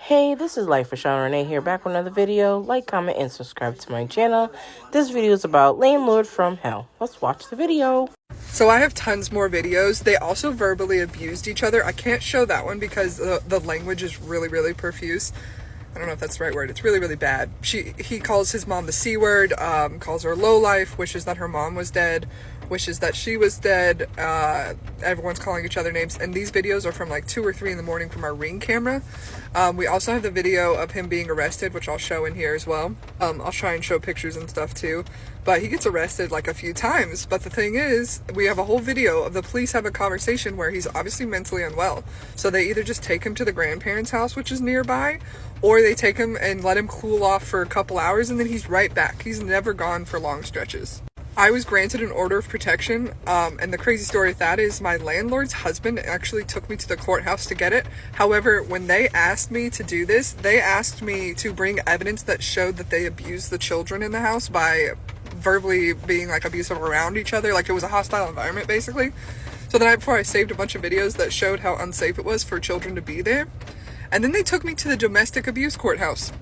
Hey, this is Life with Sean Renee here, back with another video. Like, comment, and subscribe to my channel. This video is about Landlord from Hell. Let's watch the video. So I have tons more videos. They also verbally abused each other. I can't show that one because the language is really profuse. I don't know if that's the right word. It's really bad. He calls his mom the C word, calls her lowlife, wishes that her mom was dead, wishes that she was dead. Everyone's calling each other names. And these videos are from like 2 or 3 in the morning from our Ring camera. We also have the video of him being arrested, which I'll show in here as well. I'll try and show pictures and stuff too. But he gets arrested like a few times. But the thing is, we have a whole video of the police have a conversation where he's obviously mentally unwell. So they either just take him to the grandparents' house, which is nearby, or they take him and let him cool off for a couple hours and then he's right back. He's never gone for long stretches. I was granted an order of protection, and the crazy story of that is my landlord's husband actually took me to the courthouse to get it. However, when they asked me to do this, they asked me to bring evidence that showed that they abused the children in the house by verbally being like abusive around each other, like it was a hostile environment basically. So the night before I saved a bunch of videos that showed how unsafe it was for children to be there. And then they took me to the domestic abuse courthouse.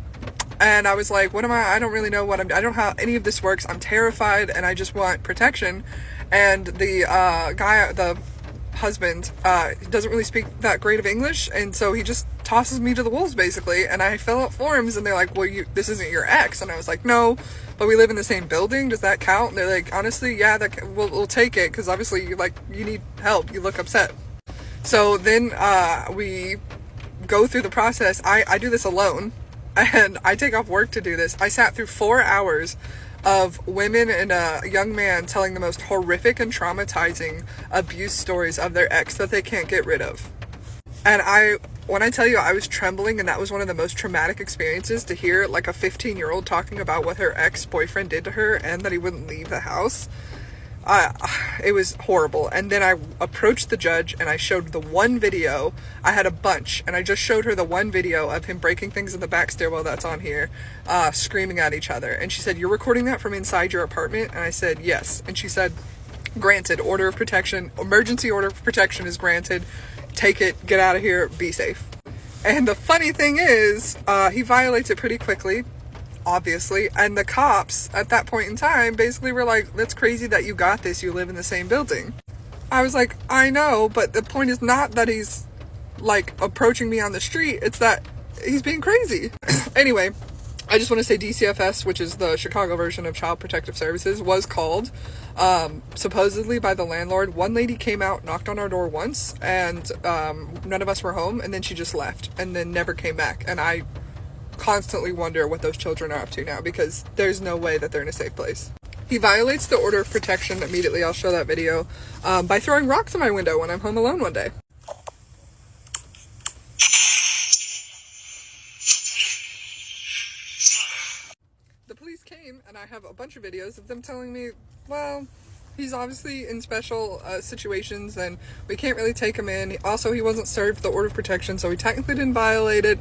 And I was like, what am I don't really know I don't know how any of this works. I'm terrified and I just want protection. And the the husband, doesn't really speak that great of English. And so he just tosses me to the wolves basically. And I fill out forms and they're like, well, this isn't your ex. And I was like, no, but we live in the same building. Does that count? And they're like, honestly, yeah, we'll take it. Cause obviously you need help. You look upset. So then, we go through the process. I do this alone. And I take off work to do this. I sat through 4 hours of women and a young man telling the most horrific and traumatizing abuse stories of their ex that they can't get rid of. And when I tell you I was trembling, and that was one of the most traumatic experiences to hear like a 15-year-old talking about what her ex-boyfriend did to her and that he wouldn't leave the house. It was horrible. And then I approached the judge and I showed the one video. I had a bunch and I just showed her the one video of him breaking things in the back stairwell that's on here, screaming at each other. And she said, you're recording that from inside your apartment? And I said, yes. And she said, granted, order of protection, emergency order of protection is granted. Take it, get out of here, be safe. And the funny thing is, he violates it pretty quickly, obviously, and the cops at that point in time basically were like, that's crazy that you got this, you live in the same building. I was like, I know, but the point is not that he's like approaching me on the street, it's that he's being crazy. Anyway, I just want to say DCFS, which is the Chicago version of Child Protective Services, was called supposedly by the landlord. One lady came out, knocked on our door once, and none of us were home, and then she just left and then never came back. And I constantly wonder what those children are up to now, because there's no way that they're in a safe place. He violates the order of protection immediately. I'll show that video by throwing rocks in my window when I'm home alone one day. The police came and I have a bunch of videos of them telling me, well, he's obviously in special situations and we can't really take him in. Also, he wasn't served the order of protection, so he technically didn't violate it.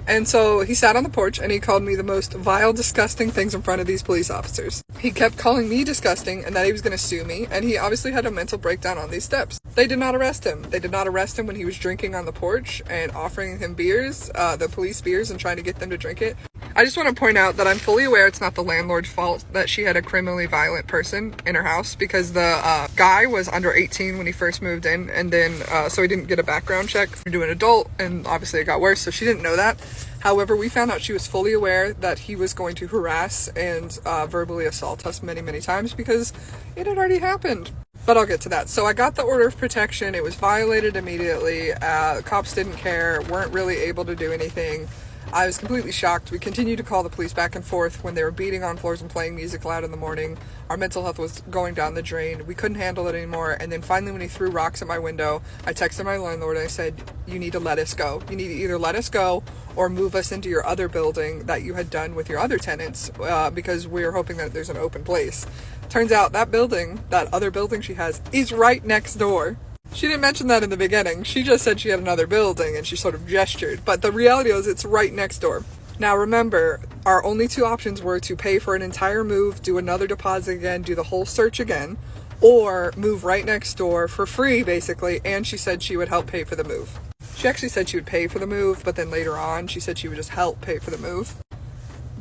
And so he sat on the porch and he called me the most vile, disgusting things in front of these police officers. He kept calling me disgusting and that he was going to sue me. And he obviously had a mental breakdown on these steps. They did not arrest him. They did not arrest him when he was drinking on the porch and offering him beers, the police beers, and trying to get them to drink it. I just want to point out that I'm fully aware it's not the landlord's fault that she had a criminally violent person in her house, because the guy was under 18 when he first moved in, and then so he didn't get a background check to an adult, and obviously it got worse, so she didn't know that. However, we found out she was fully aware that he was going to harass and verbally assault us many times because it had already happened. But I'll get to that. So I got the order of protection. It was violated immediately. The cops didn't care, weren't really able to do anything. I was completely shocked. We continued to call the police back and forth when they were beating on floors and playing music loud in the morning. Our mental health was going down the drain. We couldn't handle it anymore. And then finally, when he threw rocks at my window, I texted my landlord and I said, you need to let us go. You need to either let us go or move us into your other building that you had done with your other tenants, because we were hoping that there's an open place. Turns out that building, that other building she has, is right next door. She didn't mention that in the beginning. She just said she had another building and she sort of gestured. But the reality is it's right next door. Now remember, our only 2 options were to pay for an entire move, do another deposit again, do the whole search again, or move right next door for free basically, and she said she would help pay for the move. She actually said she would pay for the move, but then later on she said she would just help pay for the move.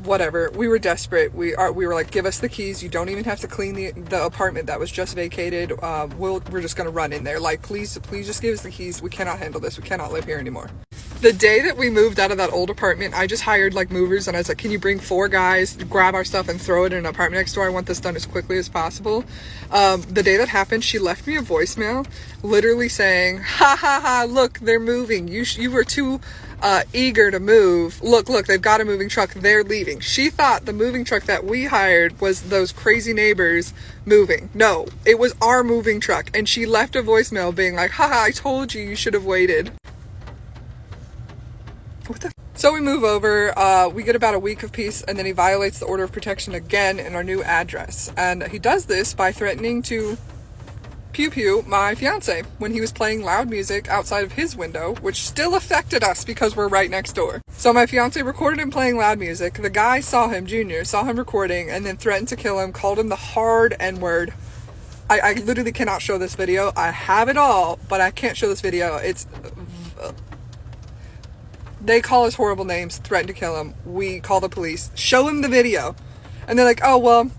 Whatever. We were desperate. We were like, give us the keys. You don't even have to clean the apartment that was just vacated. We're just gonna run in there. Like, please just give us the keys. We cannot handle this. We cannot live here anymore. The day that we moved out of that old apartment, I just hired like movers, and I was like, can you bring 4 guys, grab our stuff and throw it in an apartment next door? I want this done as quickly as possible. The day that happened, she left me a voicemail literally saying, ha ha ha, look, they're moving. You were too eager to move. Look, they've got a moving truck. They're leaving. She thought the moving truck that we hired was those crazy neighbors moving. No, it was our moving truck. And she left a voicemail being like, haha, I told you, you should have waited. What the? So we move over, we get about a week of peace, and then he violates the order of protection again in our new address. And he does this by threatening to pew my fiance when he was playing loud music outside of his window, which still affected us because we're right next door. So my fiance recorded him playing loud music. The guy saw him, Junior, saw him recording, and then threatened to kill him, called him the hard N-word. I literally cannot show this video. I have it all, but I can't show this video. It's... They call us horrible names, threaten to kill him. We call the police, show him the video. And they're like, oh, well,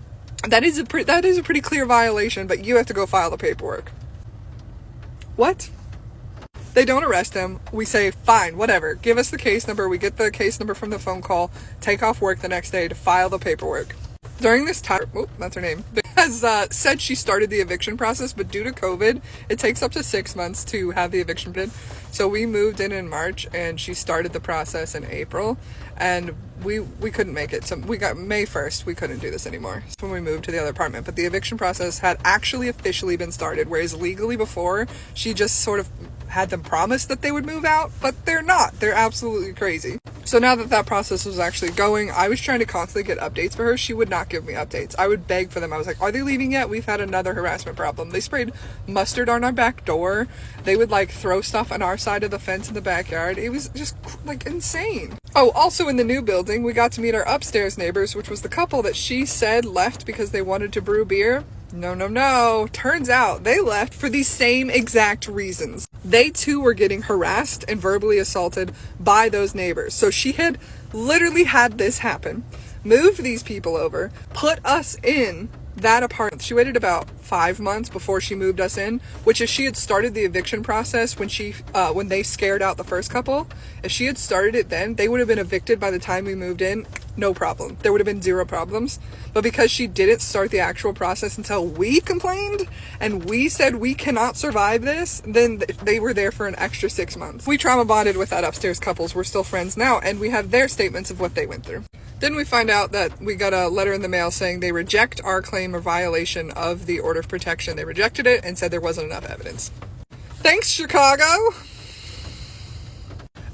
that is a pretty clear violation, but you have to go file the paperwork. What? They don't arrest him. We say, fine, whatever. Give us the case number. We get the case number from the phone call, take off work the next day to file the paperwork. During this time, that's her name, has said she started the eviction process, but due to COVID, it takes up to 6 months to have the eviction bid. So we moved in March, and she started the process in April, and we couldn't make it. So we got May 1st, we couldn't do this anymore. That's when we moved to the other apartment. But the eviction process had actually officially been started, whereas legally before, she just sort of had them promise that they would move out, but they're not. They're absolutely crazy. So now that process was actually going, I was trying to constantly get updates for her. She would not give me updates. I would beg for them. I was like, are they leaving yet? We've had another harassment problem. They sprayed mustard on our back door. They would like throw stuff on our side of the fence in the backyard. It was just like insane. Oh, also in the new building, we got to meet our upstairs neighbors, which was the couple that she said left because they wanted to brew beer. No. Turns out they left for the same exact reasons. They too were getting harassed and verbally assaulted by those neighbors. So she had literally had this happen, moved these people over, put us in that apartment. She waited about 5 months before she moved us in, which if she had started the eviction process when they scared out the first couple, if she had started it then, they would have been evicted by the time we moved in. No problem. There would have been 0 problems. But because she didn't start the actual process until we complained and we said we cannot survive this, then they were there for an extra 6 months. We trauma bonded with that upstairs couples. We're still friends now, and we have their statements of what they went through. Then we find out that we got a letter in the mail saying they reject our claim of violation of the order of protection. They rejected it and said there wasn't enough evidence. Thanks, Chicago!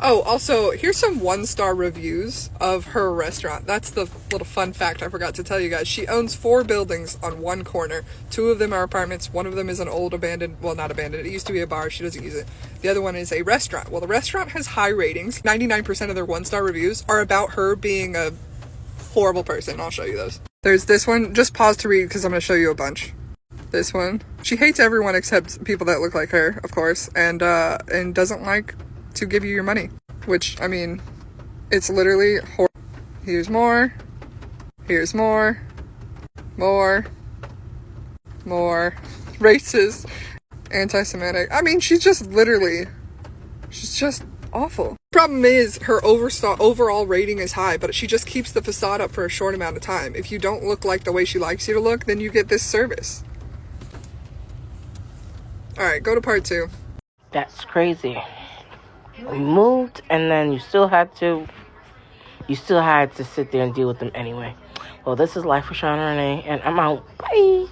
Oh, also, here's some 1-star reviews of her restaurant. That's the little fun fact I forgot to tell you guys. She owns 4 buildings on one corner. 2 of them are apartments. One of them is an old abandoned, well, not abandoned. It used to be a bar. She doesn't use it. The other one is a restaurant. Well, the restaurant has high ratings. 99% of their 1-star reviews are about her being a horrible person. I'll show you those. There's this one. Just pause to read because I'm going to show you a bunch. This one. She hates everyone except people that look like her, of course, and doesn't like to give you your money, which, I mean, it's literally horrible. Here's more racist, anti-Semitic. I mean, she's just awful. Problem is, her overall rating is high, but she just keeps the facade up for a short amount of time. If you don't look like the way she likes you to look, then you get this service. Alright, go to part 2. That's crazy. We moved, and then you still had to sit there and deal with them anyway. Well, this is Life with Shauna Renee, and I'm out. Bye.